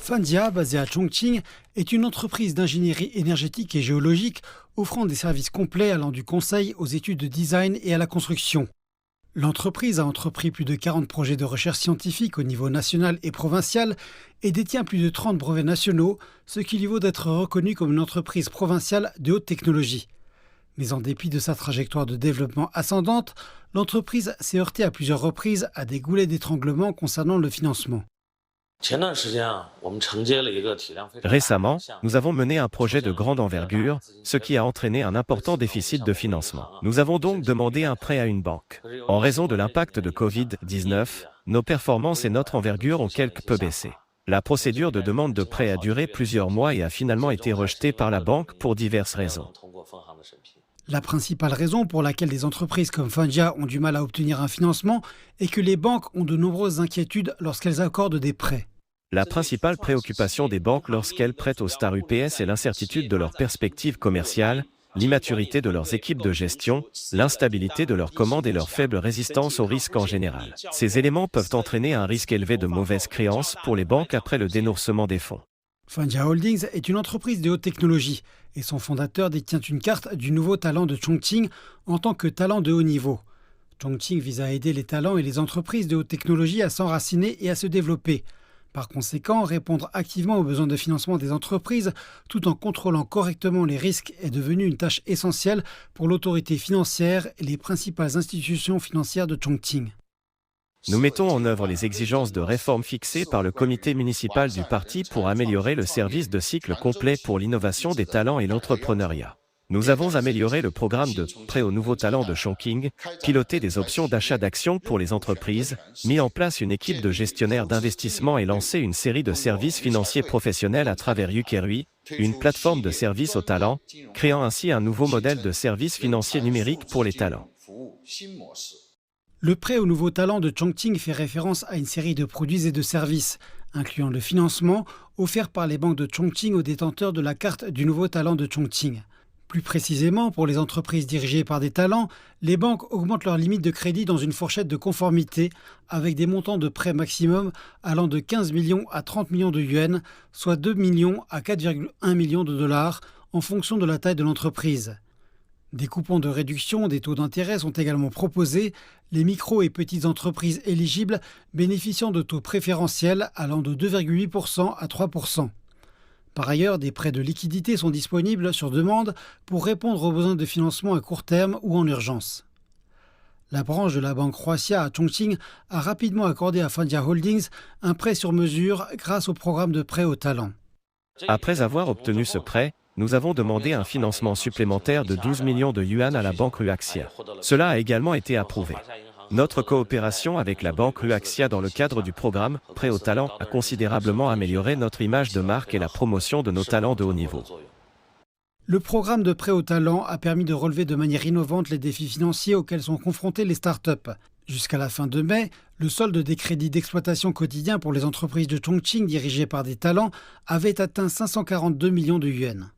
Fandia, basée à Chongqing, est une entreprise d'ingénierie énergétique et géologique offrant des services complets allant du conseil aux études de design et à la construction. L'entreprise a entrepris plus de 40 projets de recherche scientifique au niveau national et provincial et détient plus de 30 brevets nationaux, ce qui lui vaut d'être reconnue comme une entreprise provinciale de haute technologie. Mais en dépit de sa trajectoire de développement ascendante, l'entreprise s'est heurtée à plusieurs reprises à des goulets d'étranglement concernant le financement. Récemment, nous avons mené un projet de grande envergure, ce qui a entraîné un important déficit de financement. Nous avons donc demandé un prêt à une banque. En raison de l'impact de Covid-19, nos performances et notre envergure ont quelque peu baissé. La procédure de demande de prêt a duré plusieurs mois et a finalement été rejetée par la banque pour diverses raisons. La principale raison pour laquelle des entreprises comme Fandia ont du mal à obtenir un financement est que les banques ont de nombreuses inquiétudes lorsqu'elles accordent des prêts. La principale préoccupation des banques lorsqu'elles prêtent aux stars UPS est l'incertitude de leurs perspectives commerciales, l'immaturité de leurs équipes de gestion, l'instabilité de leurs commandes et leur faible résistance au risque en général. Ces éléments peuvent entraîner un risque élevé de mauvaises créances pour les banques après le dénoursement des fonds. Fandia Holdings est une entreprise de haute technologie et son fondateur détient une carte du nouveau talent de Chongqing en tant que talent de haut niveau. Chongqing vise à aider les talents et les entreprises de haute technologie à s'enraciner et à se développer. Par conséquent, répondre activement aux besoins de financement des entreprises tout en contrôlant correctement les risques est devenu une tâche essentielle pour l'autorité financière et les principales institutions financières de Chongqing. Nous mettons en œuvre les exigences de réforme fixées par le comité municipal du parti pour améliorer le service de cycle complet pour l'innovation des talents et l'entrepreneuriat. Nous avons amélioré le programme de prêt aux nouveaux talents de Chongqing, piloté des options d'achat d'actions pour les entreprises, mis en place une équipe de gestionnaires d'investissement et lancé une série de services financiers professionnels à travers Yukerui, une plateforme de services aux talents, créant ainsi un nouveau modèle de services financiers numériques pour les talents. Le prêt aux nouveaux talents de Chongqing fait référence à une série de produits et de services, incluant le financement offert par les banques de Chongqing aux détenteurs de la carte du nouveau talent de Chongqing. Plus précisément, pour les entreprises dirigées par des talents, les banques augmentent leurs limites de crédit dans une fourchette de conformité avec des montants de prêts maximum allant de 15 millions à 30 millions de yuans, soit 2 millions à 4,1 millions de dollars en fonction de la taille de l'entreprise. Des coupons de réduction des taux d'intérêt sont également proposés, les micro et petites entreprises éligibles bénéficiant de taux préférentiels allant de 2,8% à 3%. Par ailleurs, des prêts de liquidité sont disponibles sur demande pour répondre aux besoins de financement à court terme ou en urgence. La branche de la banque Huaxia à Chongqing a rapidement accordé à Fandia Holdings un prêt sur mesure grâce au programme de prêt aux talents. Après avoir obtenu ce prêt, nous avons demandé un financement supplémentaire de 12 millions de yuan à la banque Huaxia. Cela a également été approuvé. Notre coopération avec la banque Huaxia dans le cadre du programme Prêt aux talents a considérablement amélioré notre image de marque et la promotion de nos talents de haut niveau. Le programme de prêt aux talents a permis de relever de manière innovante les défis financiers auxquels sont confrontés les startups. Jusqu'à la fin de mai, le solde des crédits d'exploitation quotidien pour les entreprises de Chongqing dirigées par des talents avait atteint 542 millions de yuans.